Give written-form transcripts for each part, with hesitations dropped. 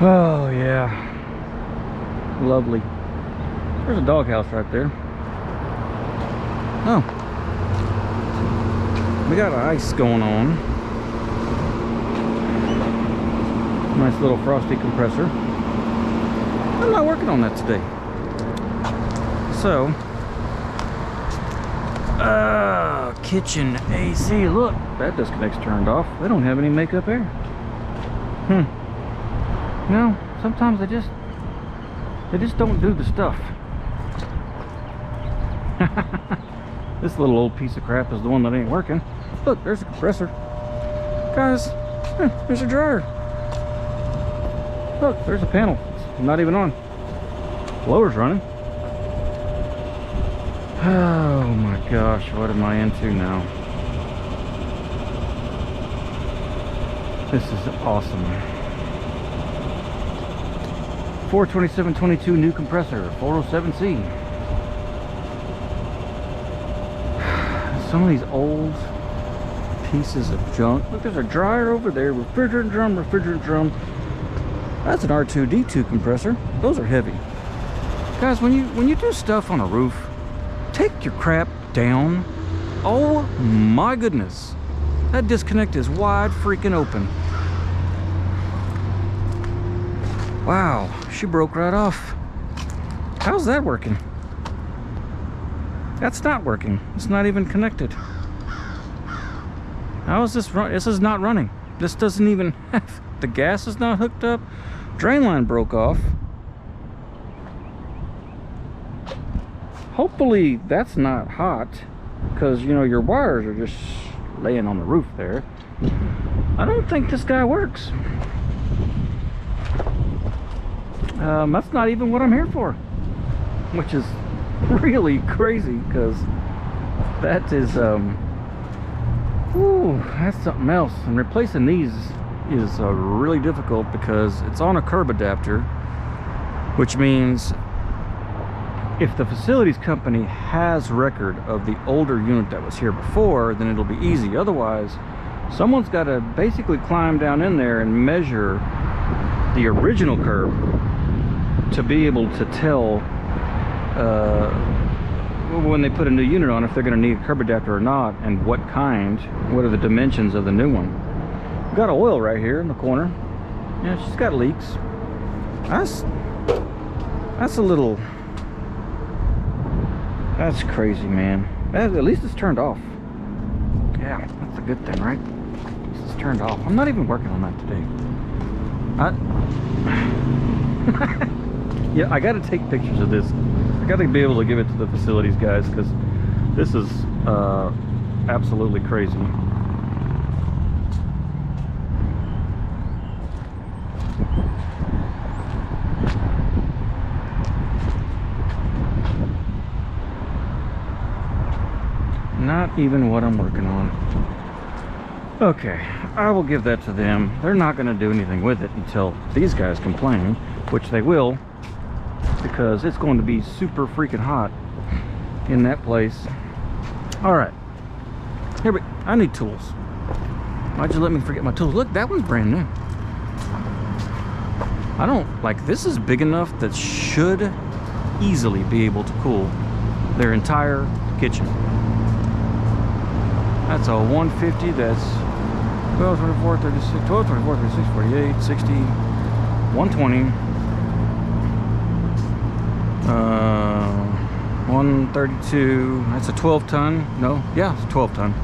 Oh yeah, lovely. There's a doghouse right there. Oh, we got ice going on. Nice little frosty compressor. I'm not working on that today. So, kitchen AC. Look, that disconnect's turned off. They don't have any makeup air. No, sometimes they just don't do the stuff. This little old piece of crap is the one that ain't working. Look, there's a compressor. Guys, there's a dryer. Look, there's a panel. It's not even on. Blower's running. Oh my gosh, what am I into now? This is awesome. 42722 new compressor, 407C. Some of these old pieces of junk. Look, there's a dryer over there, refrigerant drum. That's an R2D2 compressor. Those are heavy. Guys, when you do stuff on a roof, take your crap down. Oh my goodness. That disconnect is wide freaking open. Wow, she broke right off. How's that working? That's not working. It's not even connected. How is this run? This is not running. This doesn't even have, the gas is not hooked up. Drain line broke off. Hopefully that's not hot, because you know your wires are just laying on the roof there. I don't think this guy works. That's not even what I'm here for, which is really crazy, because that is ooh, that's something else. And replacing these is really difficult because it's on a curb adapter, which means if the facilities company has record of the older unit that was here before, then it'll be easy. Otherwise, someone's got to basically climb down in there and measure the original curb to be able to tell when they put a new unit on if they're going to need a curb adapter or not, and what kind, what are the dimensions of the new one. We've got oil right here in the corner. Yeah, she's got leaks. That's a little, that's crazy, man. At least it's turned off. Yeah, that's a good thing, right? At least it's turned off. I'm not even working on that today. Yeah, I got to take pictures of this. I got to be able to give it to the facilities guys, because this is absolutely crazy. Not even what I'm working on. Okay, I will give that to them. They're not going to do anything with it until these guys complain, which they will, because it's going to be super freaking hot in that place. All right, here I need tools. Why'd you let me forget my tools? Look, that one's brand new. I don't, like, this is big enough that should easily be able to cool their entire kitchen. That's a 150, that's 12, 24, 36, 12, 24, 36, 48, 60, 120, 132, that's a 12 ton, no, yeah, it's a 12 ton.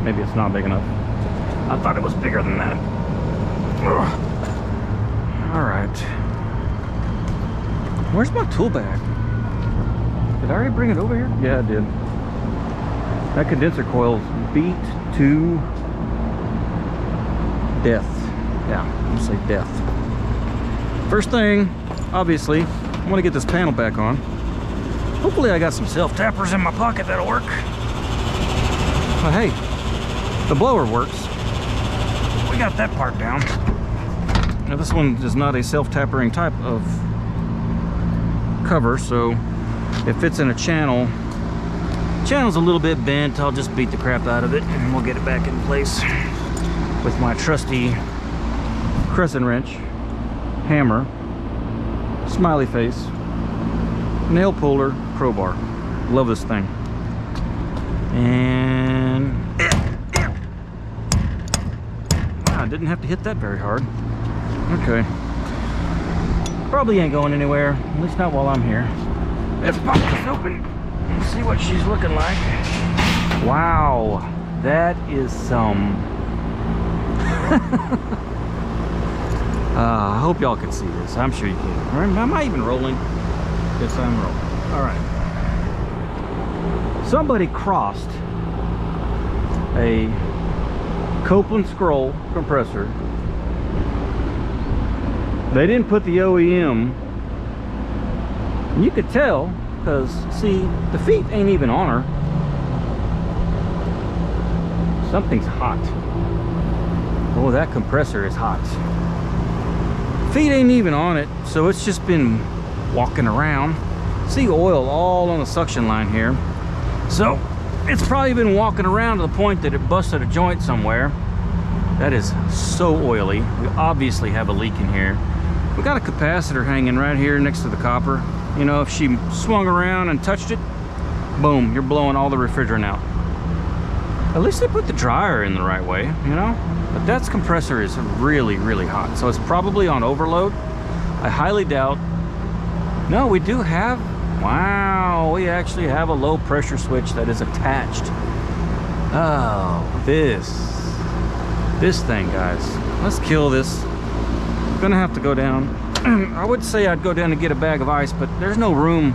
Maybe it's not big enough. I thought it was bigger than that. Ugh. All right. Where's my tool bag? Did I already bring it over here? Yeah, I did. That condenser coil's beat to death. Yeah, I'm gonna say death. First thing, obviously, I want to get this panel back on. Hopefully I got some self-tappers in my pocket that'll work. But hey, the blower works. We got that part down. Now this one is not a self-tappering type of cover, so if it's in a channel, channel's a little bit bent, I'll just beat the crap out of it and we'll get it back in place with my trusty crescent wrench. hammer, smiley face, nail puller, crowbar. Love this thing. And wow, I didn't have to hit that very hard. Okay. Probably ain't going anywhere, at least not while I'm here. Let's pop this open and see what she's looking like. Wow, that is some... I hope y'all can see this. I'm sure you can. Am I even rolling? Yes, I'm rolling. All right. Somebody crossed a Copeland scroll compressor. They didn't put the OEM. And you could tell because, see, the feet ain't even on her. Something's hot. Oh, that compressor is hot. Feet ain't even on it, so it's just been walking around. See oil all on the suction line here. So it's probably been walking around to the point that it busted a joint somewhere. That is so oily. We obviously have a leak in here. We got a capacitor hanging right here next to the copper. You know, if she swung around and touched it, boom, you're blowing all the refrigerant out. At least they put the dryer in the right way, you know? But that compressor is really, really hot. So it's probably on overload. I highly doubt. No, we do have, wow, we actually have a low pressure switch that is attached. Oh, this thing, guys. Let's kill this. I'm gonna have to go down. I would say I'd go down and get a bag of ice, but there's no room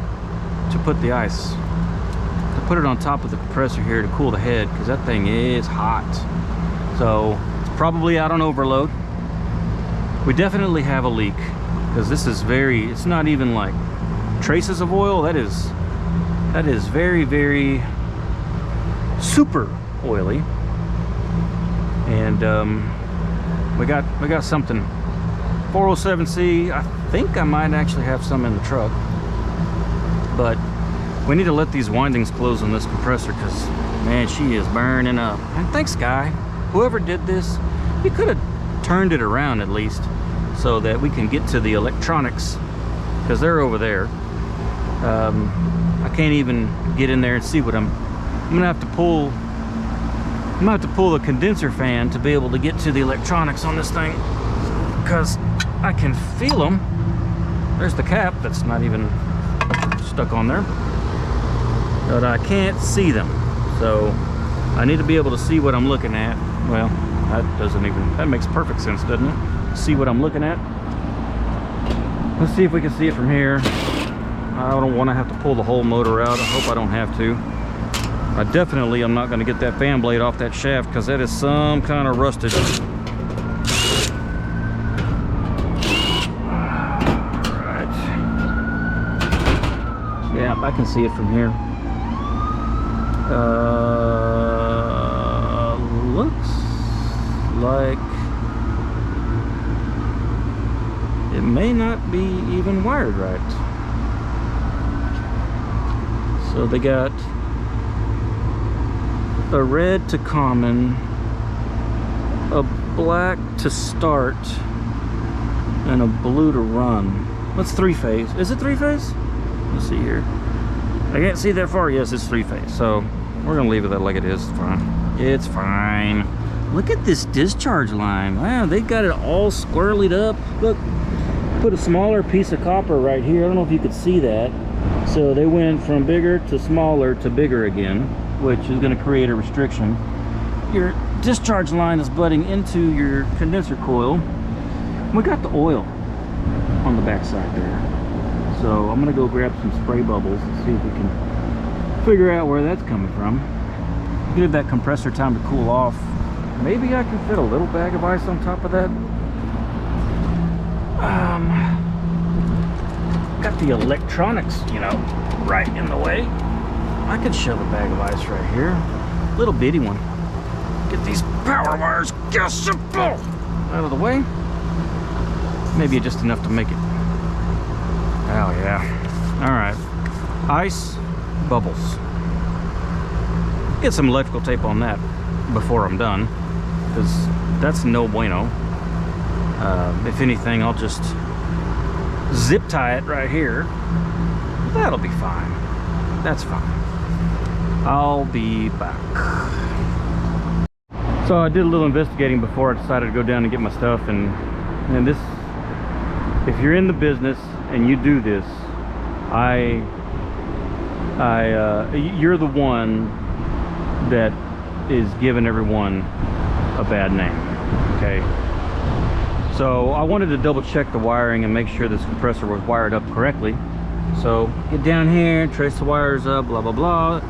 to put the ice. To put it on top of the compressor here to cool the head, because that thing is hot. So it's probably out on overload. We definitely have a leak, because this is very, it's not even like traces of oil. That is very, very super oily. And we got something. 407C. I think I might actually have some in the truck, but we need to let these windings close on this compressor, because man, she is burning up. And thanks, guy, whoever did this, you could have turned it around at least so that we can get to the electronics, because they're over there. I can't even get in there and see what I'm gonna have to pull. I'm gonna have to pull the condenser fan to be able to get to the electronics on this thing, because I can feel them. There's the cap that's not even stuck on there, but I can't see them. So I need to be able to see what I'm looking at. Well, that makes perfect sense, doesn't it? See what I'm looking at. Let's see if we can see it from here. I don't want to have to pull the whole motor out. I hope I don't have to. I definitely am not going to get that fan blade off that shaft, because that is some kind of rusted. Alright. Yeah, I can see it from here. Looks like it may not be even wired right. So they got a red to common, a black to start, and a blue to run. That's three-phase. Is it three-phase? Let's see here. I can't see that far. Yes, it's three-phase. So we're gonna leave it like it is. It's fine. It's fine. Look at this discharge line. Wow, they got it all squirrelied up. Look, put a smaller piece of copper right here. I don't know if you could see that. So they went from bigger to smaller to bigger again, which is going to create a restriction. Your discharge line is butting into your condenser coil. We got the oil on the back side there. So I'm going to go grab some spray bubbles and see if we can figure out where that's coming from. Give that compressor time to cool off. Maybe I can fit a little bag of ice on top of that. Got the electronics, you know, right in the way. I could shove a bag of ice right here. Little bitty one. Get these power wires out of the way. Maybe just enough to make it. Oh yeah. All right. Ice, bubbles. Get some electrical tape on that before I'm done, because that's no bueno. If anything, I'll just zip tie it right here. That'll be fine. That's fine. I'll be back. So I did a little investigating before I decided to go down and get my stuff, and this, if you're in the business and you do this, you're the one that is giving everyone a bad name. Okay, so I wanted to double check the wiring and make sure this compressor was wired up correctly. So get down here, trace the wires up, blah blah blah.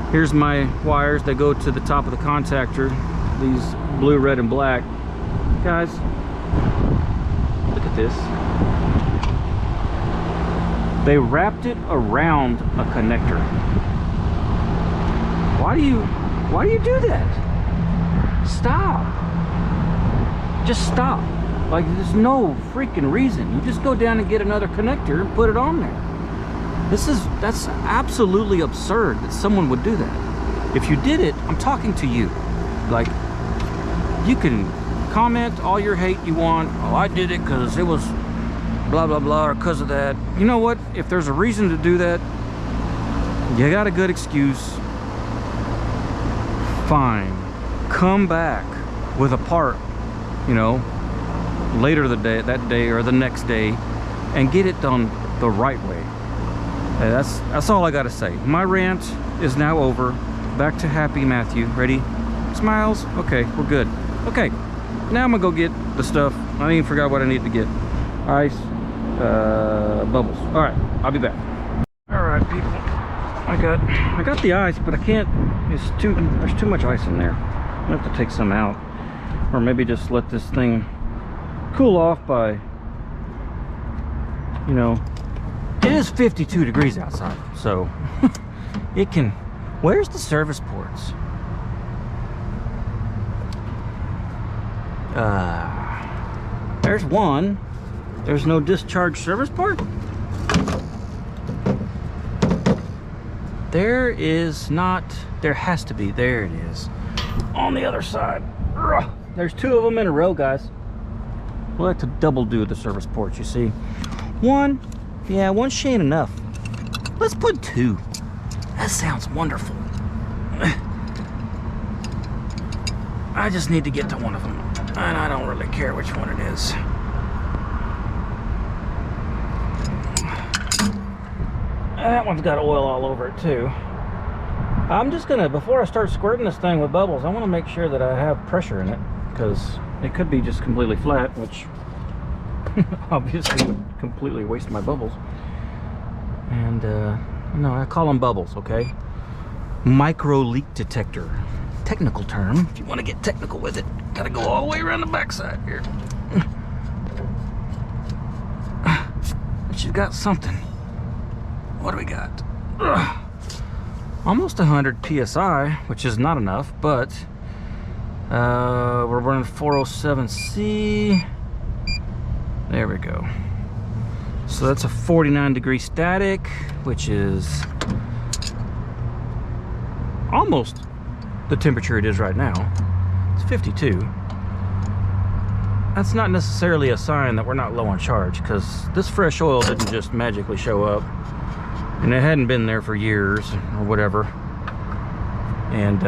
Here's my wires that go to the top of the contactor, these blue, red, and black. Guys, look at this. They wrapped it around a connector. Why do you do that? Stop. Just stop. Like, there's no freaking reason. You just go down and get another connector and put it on there. That's absolutely absurd that someone would do that. If you did it, I'm talking to you. Like, you can comment all your hate you want. Oh, I did it because it was blah blah blah, or because of that. You know what? If there's a reason to do that, you got a good excuse, fine. Come back with a part, you know, later that day or the next day, and get it done the right way. That's all I gotta say. My rant is now over. Back to happy Matthew. Ready? Smiles? Okay, we're good. Okay, now I'm gonna go get the stuff. I even forgot what I need to get. Ice, bubbles. All right, I'll be back. All right, people. I got the ice, but I can't. There's too much ice in there. I have to take some out, or maybe just let this thing cool off by, you know. It is 52 degrees outside, so it can. Where's the service ports? There's one. There's no discharge service port. There is not. There has to be. There it is. On the other side. There's two of them in a row, guys. We'll have to double do the service ports, you see. One. Yeah, one ain't enough. Let's put two. That sounds wonderful. I just need to get to one of them, and I don't really care which one it is. That one's got oil all over it too. I'm just gonna, before I start squirting this thing with bubbles, I want to make sure that I have pressure in it, because it could be just completely flat, which obviously would completely waste my bubbles. And no, I call them bubbles, okay? Micro leak detector, technical term. If you want to get technical with it, gotta go all the way around the backside here. But you've got something. What do we got? Almost 100 psi, which is not enough, but we're running 407C. There we go. So that's a 49-degree static, which is almost the temperature it is right now. It's 52. That's not necessarily a sign that we're not low on charge, because this fresh oil didn't just magically show up, and it hadn't been there for years or whatever. And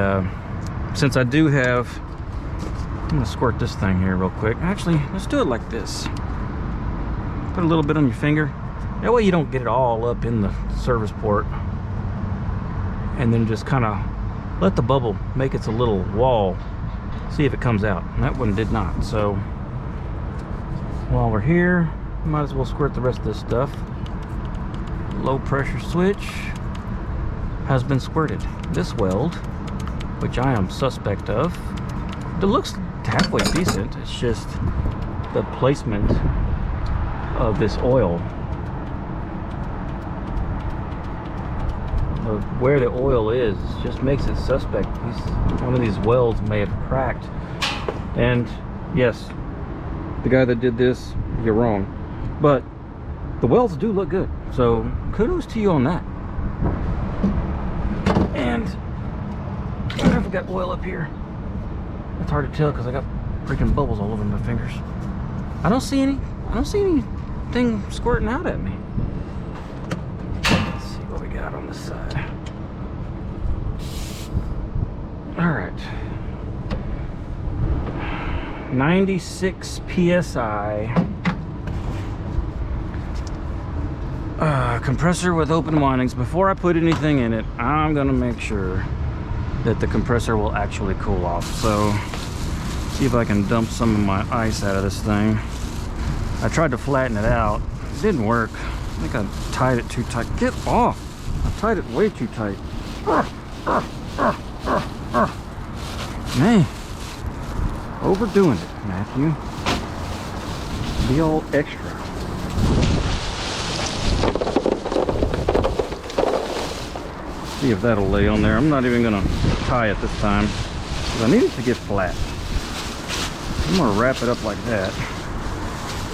since I do have, I'm gonna squirt this thing here real quick. Actually, let's do it like this. Put a little bit on your finger. That way you don't get it all up in the service port. And then just kind of let the bubble make its a little wall. See if it comes out. And that one did not. So while we're here, might as well squirt the rest of this stuff. Low pressure switch has been squirted. This weld, which I am suspect of, it looks halfway decent. It's just the placement of this oil, where the oil is, just makes it suspect. One of these welds may have cracked. And yes, the guy that did this, you're wrong, but the welds do look good, so kudos to you on that. And I wonder if I got oil up here. It's hard to tell because I got freaking bubbles all over my fingers. I don't see any thing squirting out at me. Let's see what we got on this side. All right. 96 PSI. Compressor with open windings. Before I put anything in it, I'm gonna make sure that the compressor will actually cool off. So, see if I can dump some of my ice out of this thing. I tried to flatten it out. It didn't work. I think I tied it too tight. Get off! I tied it way too tight. Man, overdoing it, Matthew. Be all extra. See if that'll lay on there. I'm not even gonna tie it this time because I need it to get flat. I'm gonna wrap it up like that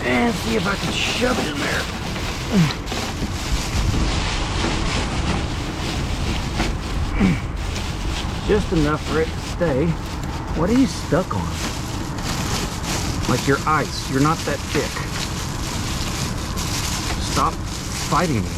and see if I can shove it in there. Just enough for it to stay. What are you stuck on? Like you're ice. You're not that thick. Stop fighting me.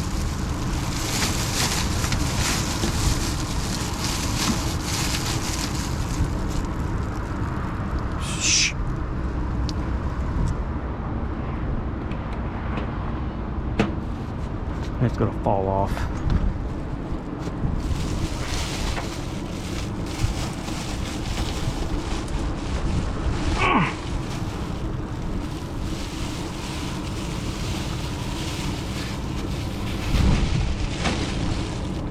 It's gonna fall off.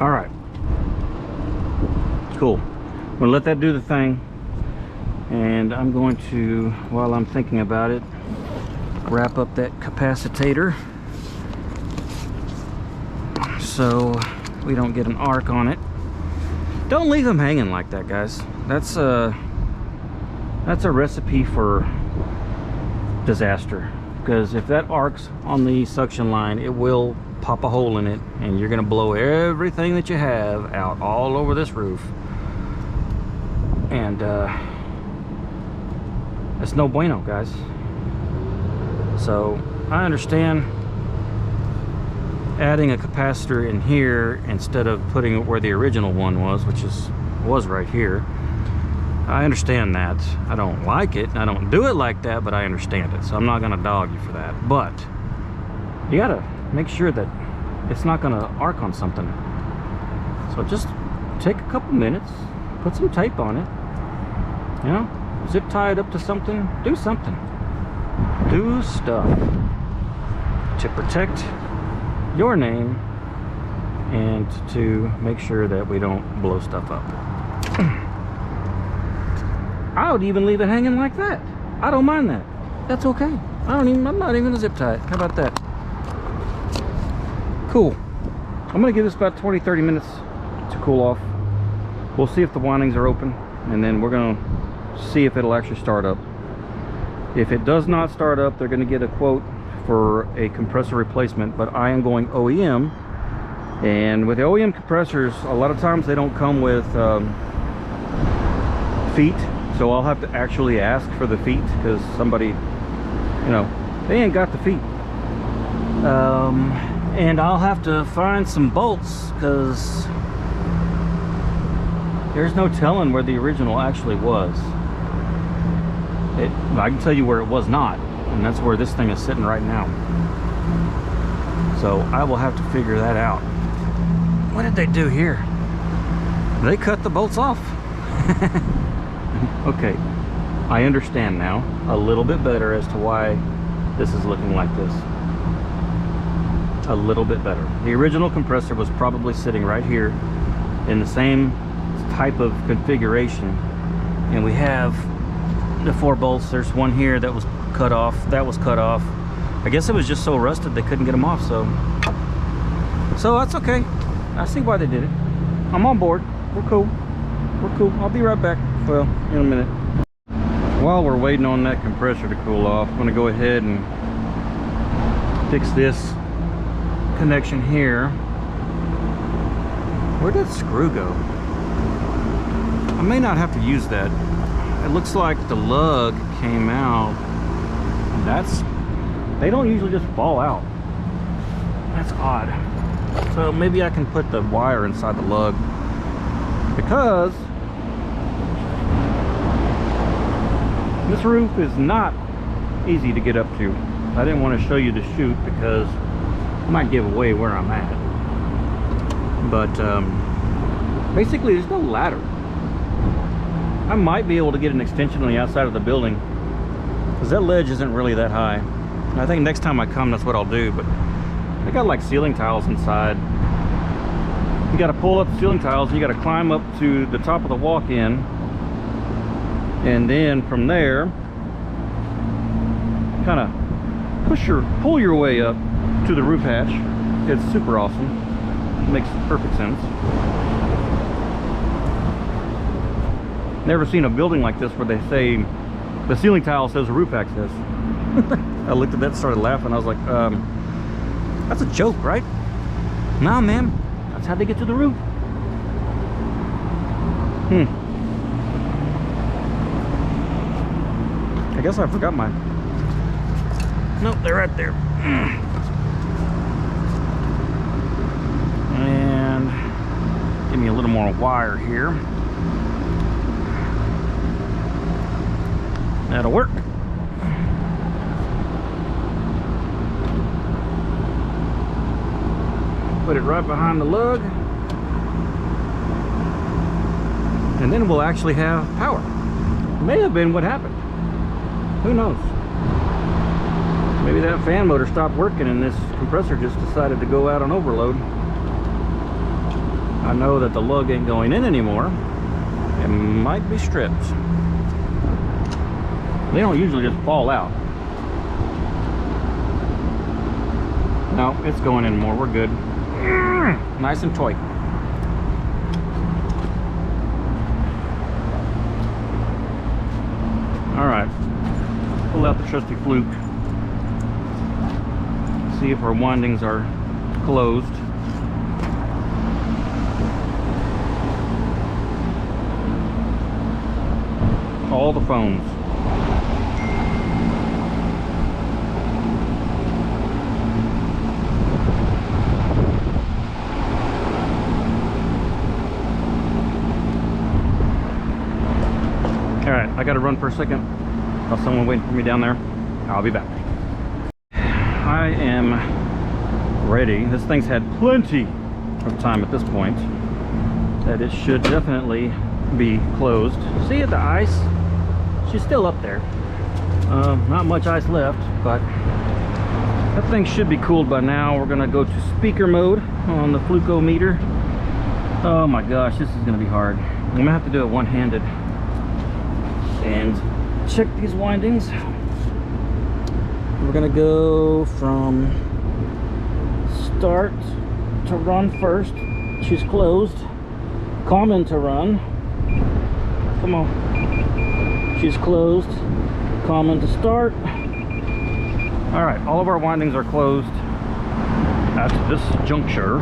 All right, cool. I'm gonna let that do the thing, and I'm going to, while I'm thinking about it, wrap up that capacitator so we don't get an arc on it. Don't leave them hanging like that, guys. That's a recipe for disaster, because if that arcs on the suction line, it will pop a hole in it and you're gonna blow everything that you have out all over this roof, and it's no bueno, guys. So I understand adding a capacitor in here instead of putting it where the original one was, which was right here. I understand that. I don't like it. I don't do it like that, but I understand it. So I'm not gonna dog you for that. But you gotta make sure that it's not gonna arc on something. So just take a couple minutes, put some tape on it, you know, zip tie it up to something, do something. Do stuff to protect your name and to make sure that we don't blow stuff up. I would even leave it hanging like that. I don't mind that. That's okay. I'm not even gonna zip tie it. How about that? Cool. I'm gonna give this about 20-30 minutes to cool off. We'll see if the windings are open, and then we're gonna see if it'll actually start up. If it does not start up, they're gonna get a quote for a compressor replacement, but I am going OEM. And with the OEM compressors, a lot of times they don't come with feet, so I'll have to actually ask for the feet, because somebody, you know, they ain't got the feet. And I'll have to find some bolts, because there's no telling where the original actually was. I can tell you where it was not, and that's where this thing is sitting right now. So I will have to figure that out. What did they do here? They cut the bolts off. Okay, I understand now a little bit better as to why this is looking like this. A little bit better. The original compressor was probably sitting right here in the same type of configuration, and we have the 4 bolts. There's one here that was cut off, that was cut off. I guess it was just so rusted they couldn't get them off, so that's okay. I see why they did it. I'm on board. We're cool. We're cool. I'll be right back, well, in a minute. While we're waiting on that compressor to cool off, I'm gonna go ahead and fix this connection here. Where did that screw go? I may not have to use that. It looks like the lug came out. That's they don't usually just fall out. That's odd. So maybe I can put the wire inside the lug, because this roof is not easy to get up to. I didn't want to show you the chute because I might give away where I'm at. But basically there's no ladder. I might be able to get an extension on the outside of the building, because that ledge isn't really that high. I think next time I come, that's what I'll do. But they got like ceiling tiles inside. You got to pull up the ceiling tiles, and you got to climb up to the top of the walk-in, and then from there kind of pull your way up to the roof hatch. It's super awesome. It makes perfect sense. Never seen a building like this where they say the ceiling tile says roof access. I looked at that and started laughing. I was like, that's a joke, right? Nah, man, that's how they get to the roof. I guess I forgot mine. Nope, they're right there. And give me a little more wire here. That'll work. Put it right behind the lug, and then we'll actually have power. May have been what happened. Who knows? Maybe that fan motor stopped working and this compressor just decided to go out on overload. I know that the lug ain't going in anymore. It might be stripped. They don't usually just fall out. No, it's going in more. We're good. Nice and tight. All right, pull out the trusty fluke. See if our windings are closed. All the phones. All right, I gotta run for a second. Got someone waiting for me down there. I'll be back. I am ready. This thing's had plenty of time at this point, that it should definitely be closed. See the ice? She's still up there. Not much ice left, but that thing should be cooled by now. We're gonna go to speaker mode on the flukometer. Oh my gosh, this is gonna be hard. I'm gonna have to do it one-handed and check these windings. We're gonna go from start to run first. She's closed. Common to run. Come on. She's closed. Common to start. All right, all of our windings are closed at this juncture.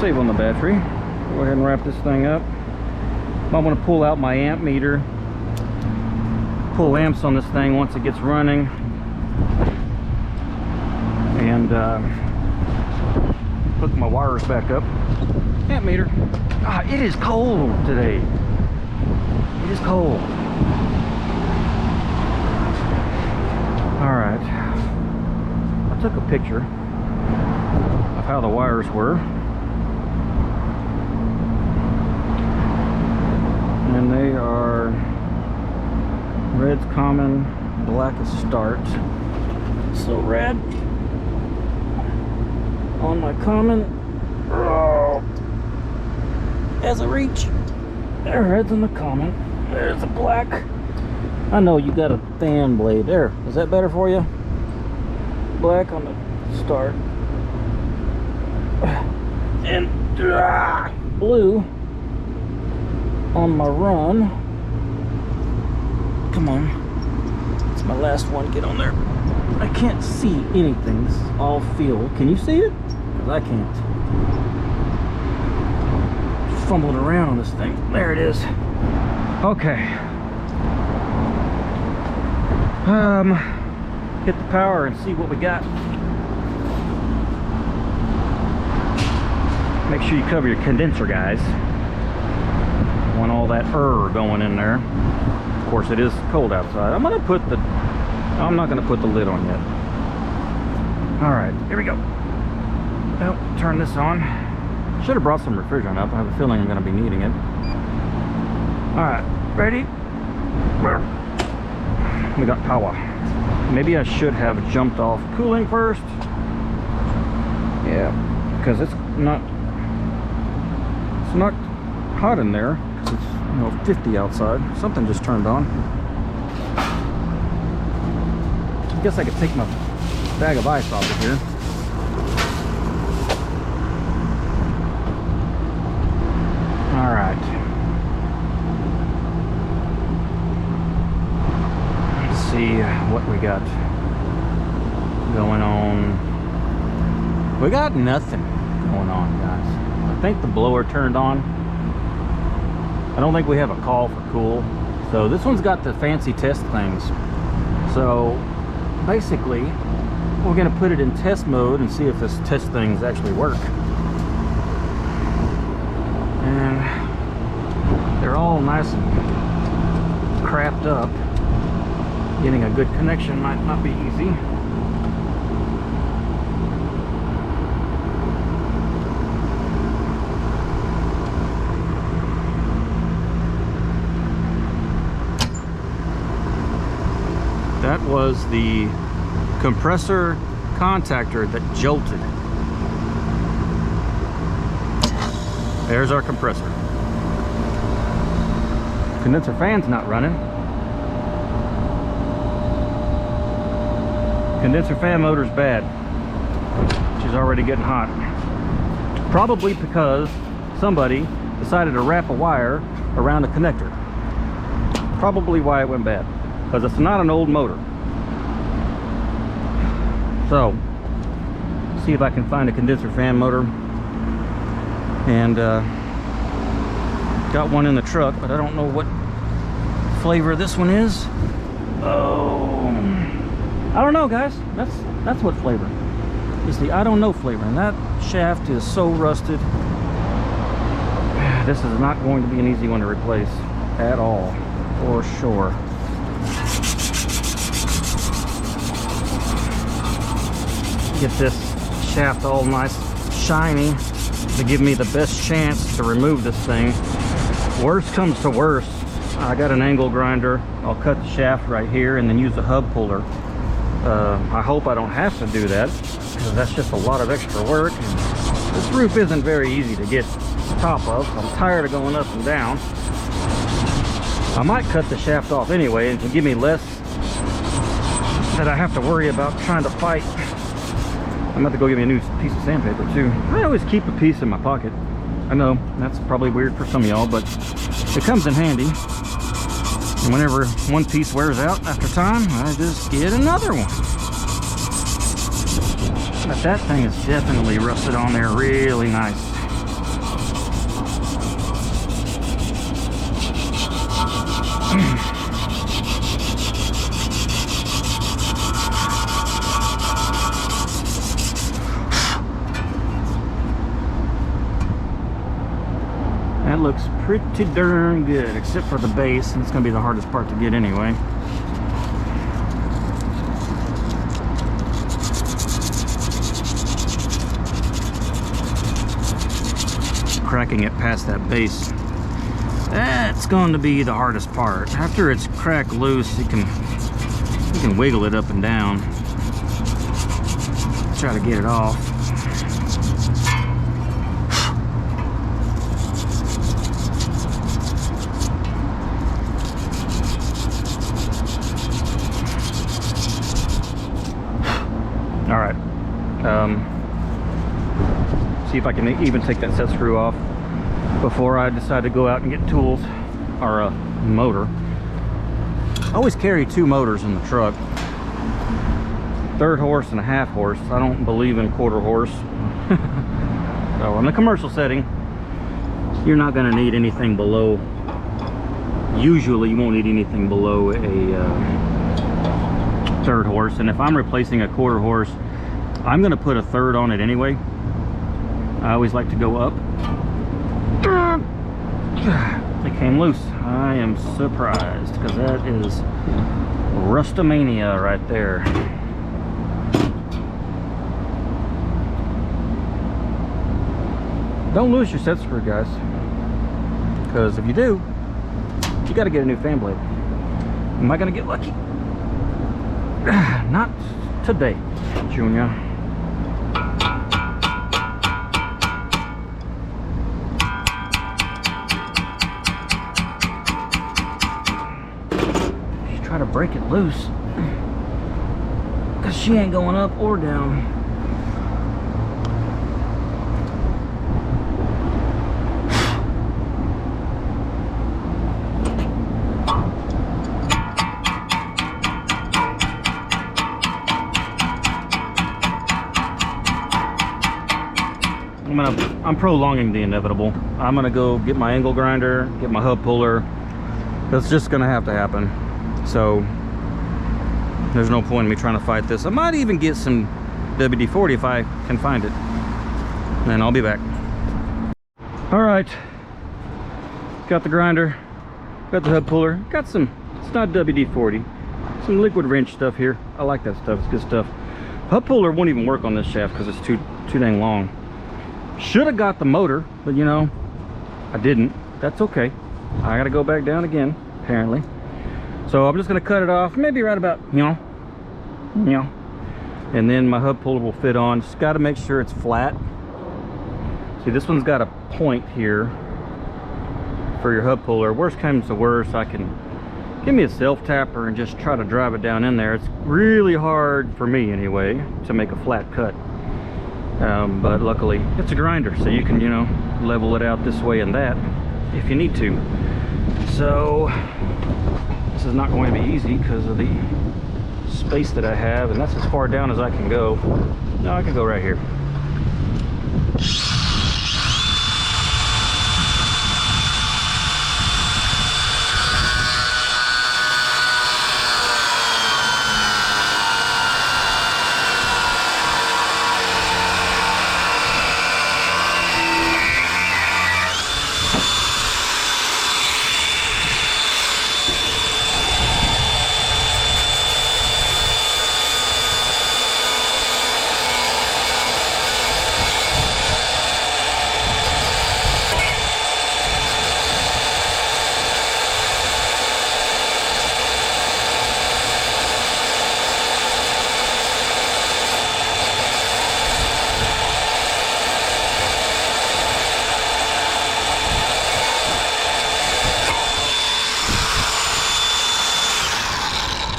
Save on the battery. Go ahead and wrap this thing up. I'm gonna pull out my amp meter. Pull amps on this thing once it gets running, and hook my wires back up. Amp meter. Ah, it is cold today. It is cold. All right. I took a picture of how the wires were, and they are red's common, black is start. So red on my common, as a reach. There, red's on the common. There's the black. I know you got a fan blade there. Is that better for you? Black on the start, and blue on my run. Come on, it's my last one. Get on there. I can't see anything. This is all feel. Can you see it? Because I can't. Fumbling around on this thing. There it is. hit the power and see what we got. Make sure you cover your condenser, guys. Don't want all that going in there. Of course, it is cold outside. I'm not gonna put the lid on yet. All right, here we go. Oh, turn this on. Should have brought some refrigerant up. I have a feeling I'm gonna be needing it. All right, ready? We got power. Maybe I should have jumped off cooling first. Yeah, because it's not hot in there. It's 50 outside. Something just turned on. I guess I could take my bag of ice off of here. All right. Let's see what we got going on. We got nothing going on, guys. I think the blower turned on. I don't think we have a call for cool. So this one's got the fancy test things. So basically, we're gonna put it in test mode and see if this test things actually work. And they're all nice and crapped up. Getting a good connection might not be easy. That was the compressor contactor that jolted. There's our compressor. Condenser fan's not running. Condenser fan motor's bad. She's already getting hot. Probably because somebody decided to wrap a wire around the connector. Probably why it went bad. Because it's not an old motor. So, see if I can find a condenser fan motor. And got one in the truck, but I don't know what flavor this one is. Oh, I don't know, guys. That's what flavor. It's the I don't know flavor, and that shaft is so rusted. This is not going to be an easy one to replace at all, for sure. Get this shaft all nice shiny to give me the best chance to remove this thing. Worst comes to worst, I got an angle grinder. I'll cut the shaft right here and then use a hub puller. I hope I don't have to do that, because that's just a lot of extra work. And this roof isn't very easy to get top of. I'm tired of going up and down. I might cut the shaft off anyway, and to give me less that I have to worry about trying to fight. I'm about to go get me a new piece of sandpaper too. I always keep a piece in my pocket. I know that's probably weird for some of y'all, but it comes in handy. And whenever one piece wears out after time, I just get another one. But that thing is definitely rusted on there really nice. That looks pretty darn good, except for the base, and it's going to be the hardest part to get anyway. Cracking it past that base, that's going to be the hardest part. After it's cracked loose, you can wiggle it up and down, try to get it off. All right, see if I can even take that set screw off before I decide to go out and get tools or a motor. I always carry two motors in the truck, 1/3 horse and a 1/2 horse. I don't believe in 1/4 horse. So in the commercial setting, you're not going to need anything below, usually you won't need anything below a 1/3 horse, and if I'm replacing a 1/4 horse, I'm going to put a 1/3 on it anyway. I always like to go up. It came loose. I am surprised, because that is Rustamania right there. Don't lose your set screw, guys, because if you do, you got to get a new fan blade. Am I going to get lucky? Not today, Junior. She's trying to break it loose, because she ain't going up or down. I'm prolonging the inevitable. I'm gonna go get my angle grinder, get my hub puller. That's just gonna have to happen. So there's no point in me trying to fight this. I might even get some WD-40 if I can find it. And I'll be back. All right, got the grinder, got the hub puller, got some, it's not WD-40, some liquid wrench stuff here. I like that stuff, it's good stuff. Hub puller won't even work on this shaft because it's too dang long. Should have got the motor, but you know, I didn't. That's okay. I gotta go back down again, apparently. So I'm just gonna cut it off, maybe right about, and then my hub puller will fit on. Just gotta make sure it's flat. See, this one's got a point here for your hub puller. Worst comes to worst, I can give me a self tapper and just try to drive it down in there. It's really hard for me anyway to make a flat cut. But luckily it's a grinder, so you can, you know, level it out this way and that if you need to. So this is not going to be easy because of the space that I have, and that's as far down as I can go. No, I can go right here.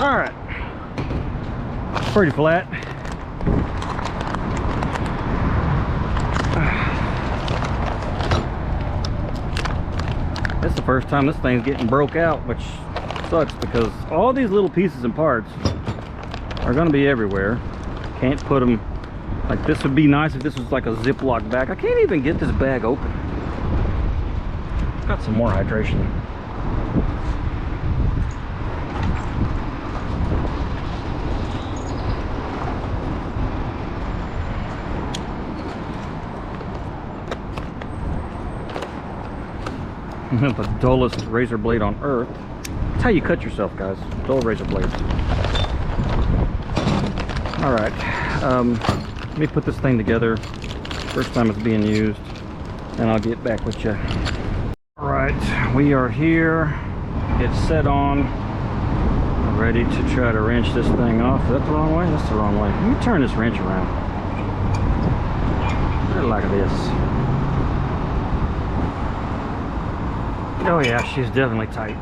All right, pretty flat. This is the first time this thing's getting broke out, which sucks because all these little pieces and parts are going to be everywhere. Can't put them, like this would be nice if this was like a Ziploc bag. I can't even get this bag open. Got some more hydration. The dullest razor blade on earth. That's how you cut yourself, guys. Dull razor blades. All right, let me put this thing together. First time it's being used, and I'll get back with you. All right, we are here. It's set on. I'm ready to try to wrench this thing off. Is that the wrong way? That's the wrong way. Let me turn this wrench around. Like this. Oh yeah, she's definitely tight.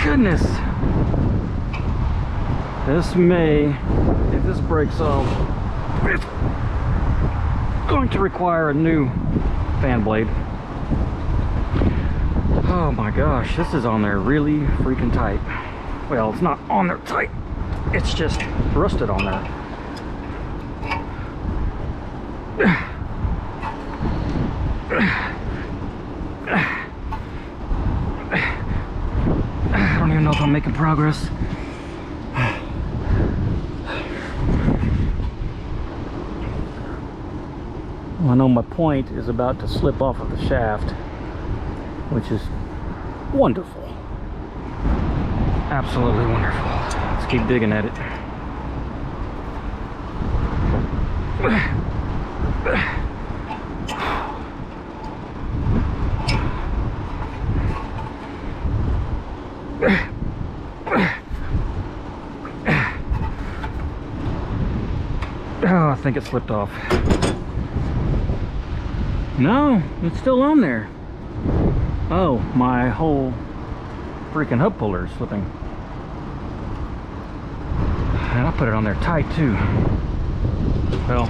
Goodness. This may, if this breaks off, it's going to require a new fan blade. Oh my gosh, this is on there really freaking tight. Well, it's not on there tight, it's just rusted on there. I don't even know if I'm making progress. Well, I know my point is about to slip off of the shaft, which is wonderful. Absolutely wonderful. Let's keep digging at it. Oh, I think it slipped off. No, it's still on there. Oh, my whole freaking hub puller is slipping. And I put it on there tight too. Well,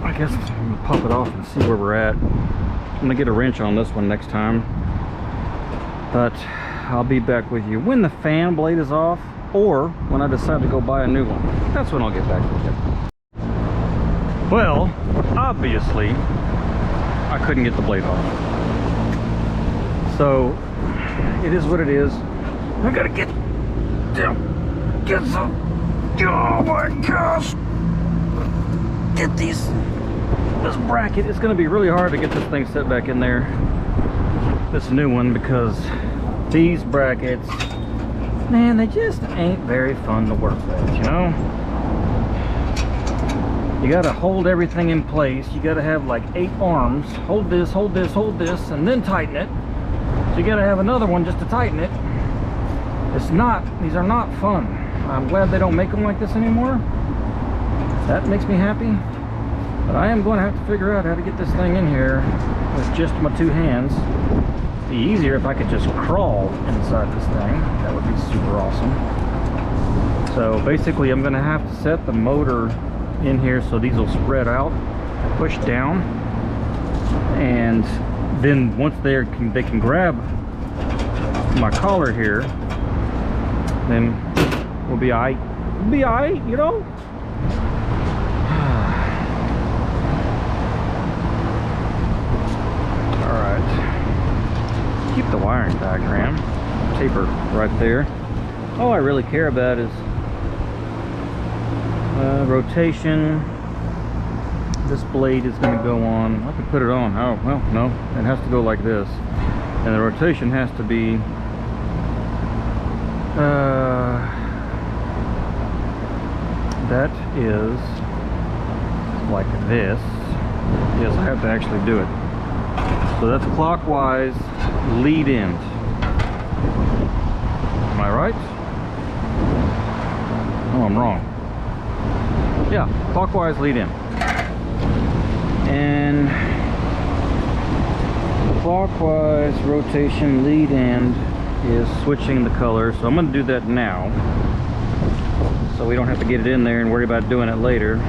I guess I'm gonna pop it off and see where we're at. I'm gonna get a wrench on this one next time. But I'll be back with you when the fan blade is off, or when I decide to go buy a new one. That's when I'll get back with you. Well, obviously, I couldn't get the blade off. So, it is what it is. I gotta get some, oh my gosh! Get this bracket. It's gonna be really hard to get this thing set back in there. This new one, because these brackets, man, they just ain't very fun to work with, you know? You gotta hold everything in place. You gotta have like 8 arms. Hold this, hold this, hold this, and then tighten it. So you gotta have another one just to tighten it. These are not fun. I'm glad they don't make them like this anymore. That makes me happy. But I am going to have to figure out how to get this thing in here with just my 2 hands. It'd be easier if I could just crawl inside this thing. That would be super awesome. So basically I'm going to have to set the motor in here so these will spread out, push down, and then once they can grab my collar here, then we'll be alright. We'll be alright, you know? Alright. Keep the wiring diagram. Taper right there. All I really care about is rotation. This blade is going to go on. I can put it on. Oh, well, no. It has to go like this. And the rotation has to be that is like this. Yes, I have to actually do it. So that's clockwise lead end. Am I right? Oh, I'm wrong. Yeah, clockwise lead in. And clockwise rotation lead end is switching the color. So I'm going to do that now, so we don't have to get it in there and worry about doing it later.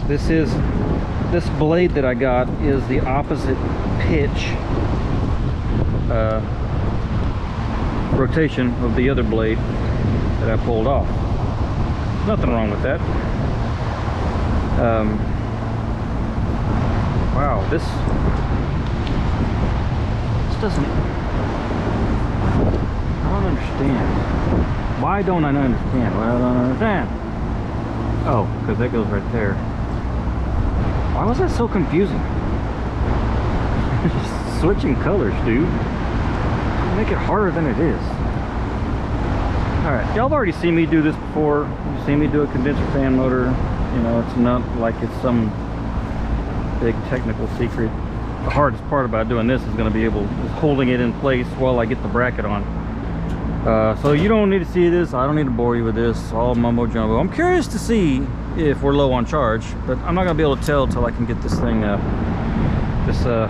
This blade that I got is the opposite pitch rotation of the other blade that I pulled off. Nothing wrong with that. Wow, this doesn't, I don't understand. Why don't I understand? Well, I don't understand. Oh, because that goes right there. Why was that so confusing? Just switching colors, dude. Make it harder than it is. Alright, y'all have already seen me do this before. You've seen me do a condenser fan motor. You know, it's not like it's some big technical secret. The hardest part about doing this is going to be holding it in place while I get the bracket on. So you don't need to see this. I don't need to bore you with this. All mumbo jumbo. I'm curious to see if we're low on charge, but I'm not going to be able to tell until I can get this thing,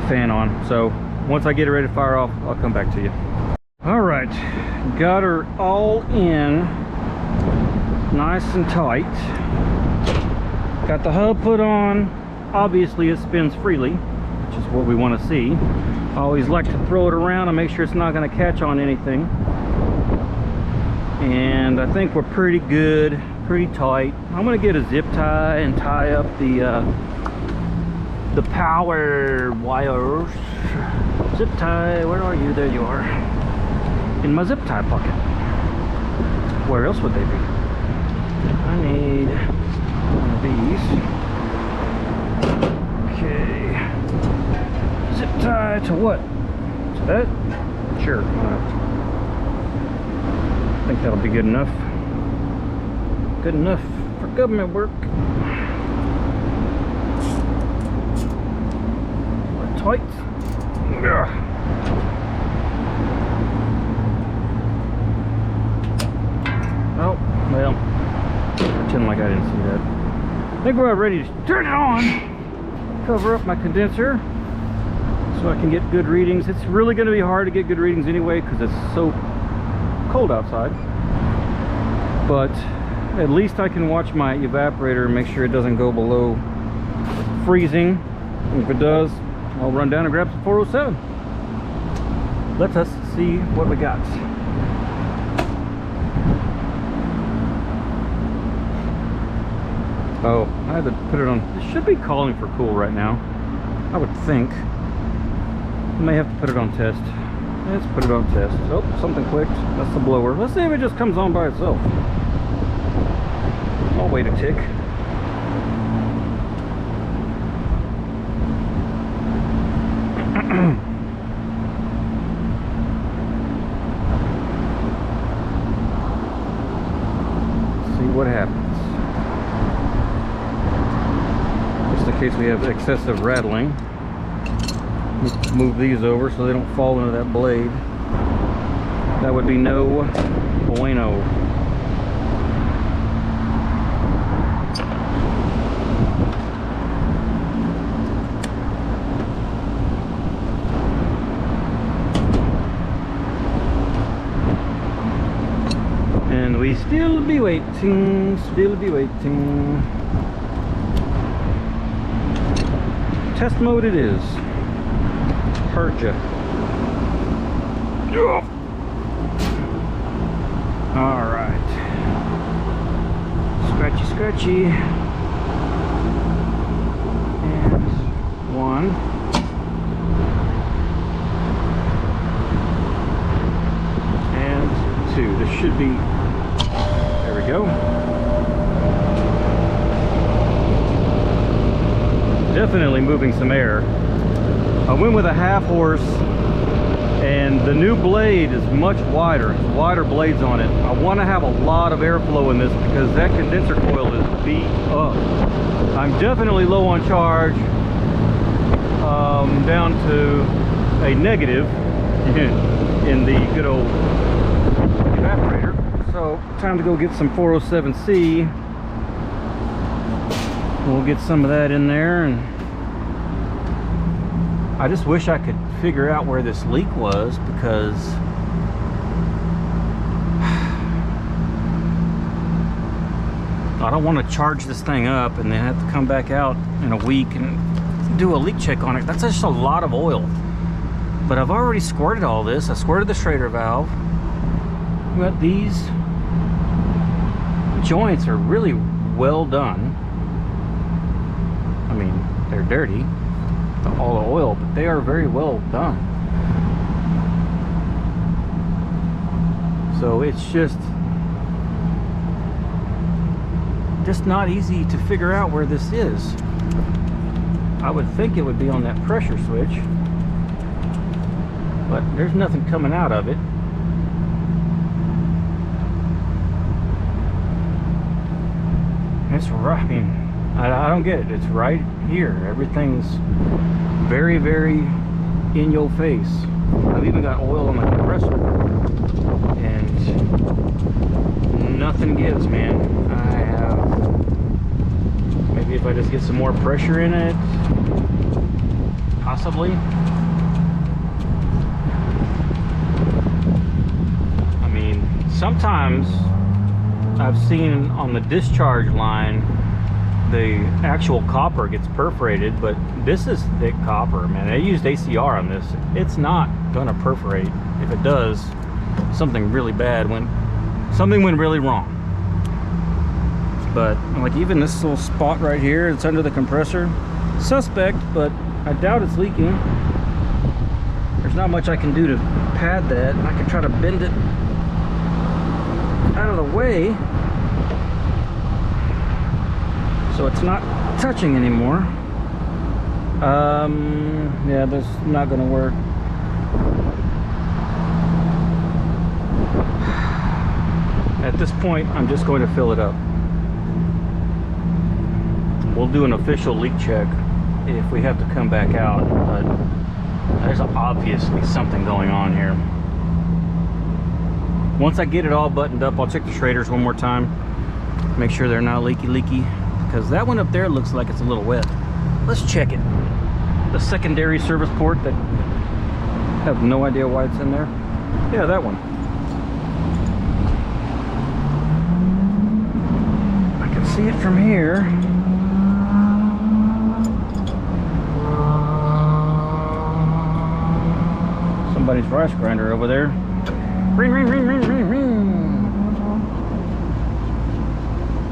fan on. So once I get it ready to fire off, I'll come back to you. All right, got her all in, nice and tight. Got the hub put on. Obviously it spins freely, which is what we want to see. I always like to throw it around and make sure it's not going to catch on anything. And I think we're pretty good pretty tight. I'm gonna get a zip tie and tie up the power wires. Zip tie, where are you? There you are. In my zip tie pocket. Where else would they be? I need one of these. Okay. Zip tie to what? To that? Sure. I think that'll be good enough. Good enough for government work. Tight. Ugh. Oh, well, pretend like I didn't see that. I think we're about ready to turn it on. Cover up my condenser so I can get good readings. It's really going to be hard to get good readings anyway because it's so cold outside. But at least I can watch my evaporator and make sure it doesn't go below freezing. If it does, I'll run down and grab some 407. Let us see what we got. Oh, I had to put it on. It should be calling for cool right now, I would think. I may have to put it on test. Let's put it on test. Oh, something clicked. That's the blower. Let's see if it just comes on by itself. I'll wait a tick. See what happens. Just in case we have excessive rattling. Move these over so they don't fall into that blade. That would be no bueno. And we still be waiting, still be waiting. Test mode it is. Heard ya. All right. Scratchy, scratchy. And one. And two. This should be. There we go. Definitely moving some air. I went with a half horse, and the new blade is much wider. It's wider blades on it. I want to have a lot of airflow in this because that condenser coil is beat up. I'm definitely low on charge, down to a negative in the good old evaporator. So time to go get some 407C. We'll get some of that in there, and I just wish I could figure out where this leak was, because I don't want to charge this thing up and then have to come back out in a week and do a leak check on it. That's just a lot of oil. But I've already squirted all this. I squirted the Schrader valve. But these joints are really well done. I mean, they're dirty, all the oil, but they are very well done. So it's just not easy to figure out where this is. I would think it would be on that pressure switch, but there's nothing coming out of it. It's right. I mean, I don't get it. It's right here. Everything's very, very in your face. I've even got oil on the compressor, and nothing gives, man. I have, maybe if I just get some more pressure in it, possibly. I mean, sometimes I've seen on the discharge line the actual copper gets perforated, but this is thick copper, man. They used ACR on this. It's not gonna perforate. If it does, something really bad went really wrong. but like even this little spot right here, it's under the compressor, suspect, but I doubt it's leaking. There's not much I can do to pad that. I can try to bend it out of the way so it's not touching anymore. Yeah, that's not gonna work. At this point, I'm just going to fill it up. We'll do an official leak check if we have to come back out, but there's obviously something going on here. Once I get it all buttoned up, I'll check the Schraders one more time, make sure they're not leaky, because that one up there looks like it's a little wet. Let's check it. The secondary service port that I have no idea why it's in there. Yeah, that one. I can see it from here. Somebody's rice grinder over there. Ring, ring, ring, ring, ring, ring.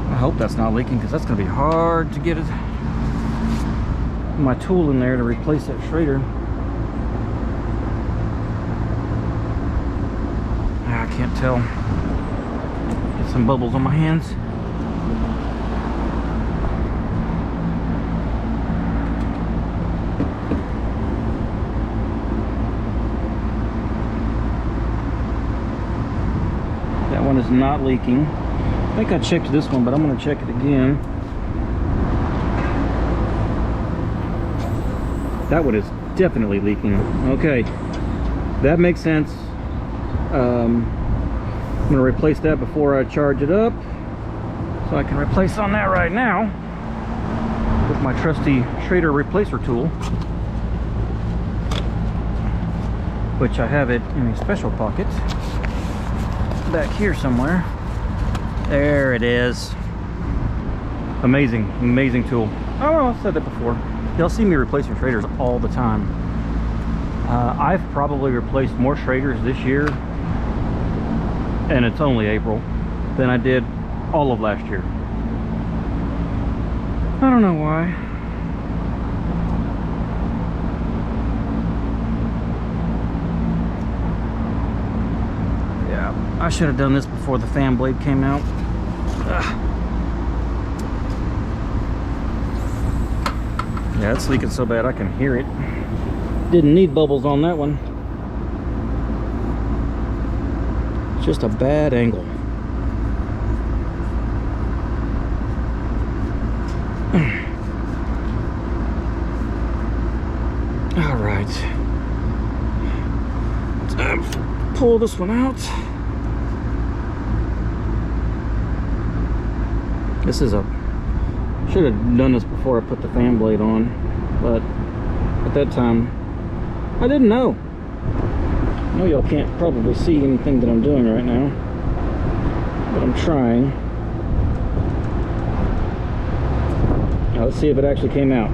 I hope that's not leaking, because that's going to be hard to get my tool in there to replace that Schrader. I can't tell. Get some bubbles on my hands. That one is not leaking. I think I checked this one, but I'm going to check it again. That one is definitely leaking. Okay, that makes sense. I'm going to replace that before I charge it up, so I can replace on that right now with my trusty Schrader replacer tool, which I have it in a special pocket back here somewhere. There it is. Amazing, amazing tool. Oh, I've said that before. You'll see me replacing Schraders all the time. I've probably replaced more Schraders this year, and it's only April, than I did all of last year. I don't know why. Yeah, I should have done this before the fan blade came out. Ugh. Yeah, it's leaking so bad I can hear it. Didn't need bubbles on that one. It's just a bad angle. All right. Time to pull this one out. This is a... should have done this before I put the fan blade on, but at that time I didn't know. I know y'all can't probably see anything that I'm doing right now, but I'm trying. Now let's see if it actually came out.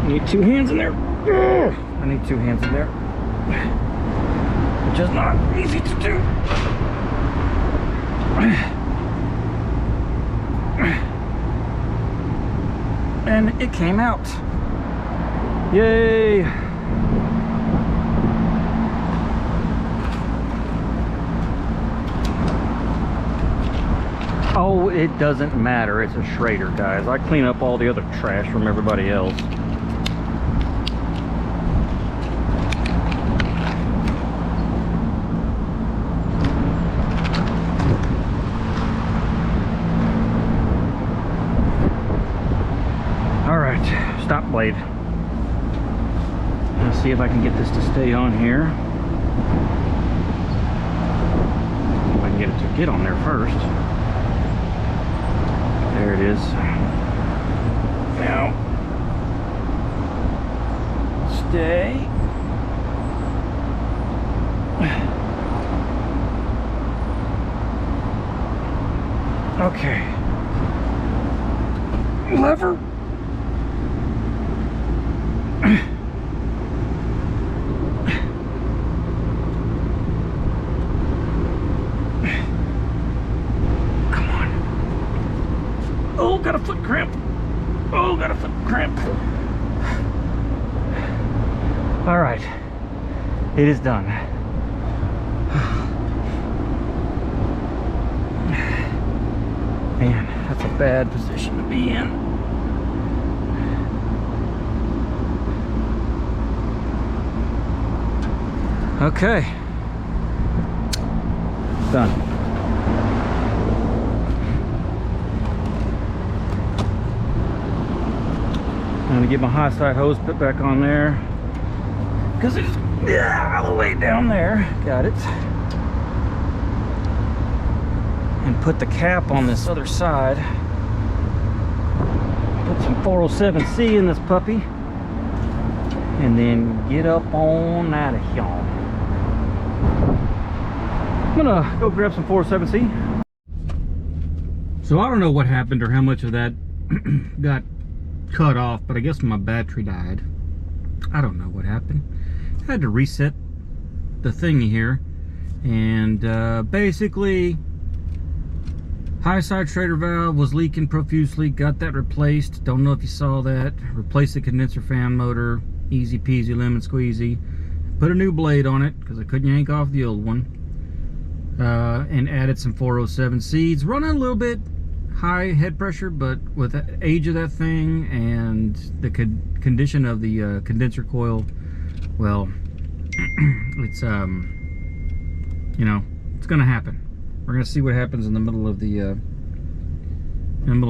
I need two hands in there. I need two hands in there, which is not easy to do. And it came out. Yay! Oh, it doesn't matter. It's a Schrader, guys. I clean up all the other trash from everybody else. Stop blade. Let's see if I can get this to stay on here. If I can get it to get on there first. There it is. Now, stay. Okay. Lever. Oh, got a foot cramp. Oh, got a foot cramp. All right, it is done. Man, that's a bad position to be in. Okay, done. I'm gonna get my high side hose put back on there because it's all the way down there. Got it. And put the cap on this other side. Put some 407C in this puppy, and then get up on out of here. I'm gonna go grab some 407C. So I don't know what happened or how much of that got cut off, but I guess my battery died. I don't know what happened. I had to reset the thingy here, and basically high side Schrader valve was leaking profusely. Got that replaced. Don't know if you saw that. Replaced the condenser fan motor. Easy peasy lemon squeezy. Put a new blade on it because I couldn't yank off the old one. And added some 407 seeds. Running a little bit high head pressure, but with the age of that thing and the condition of the condenser coil, well, it's you know, it's gonna happen. We're gonna see what happens in the middle of the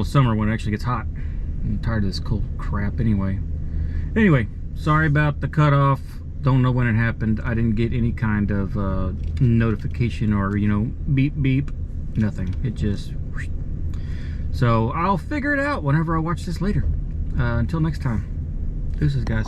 summer when it actually gets hot. I'm tired of this cold crap anyway. Sorry about the cutoff. Don't know when it happened. I didn't get any kind of notification or, you know, beep beep, nothing. It just, so I'll figure it out whenever I watch this later. Until next time, deuces guys.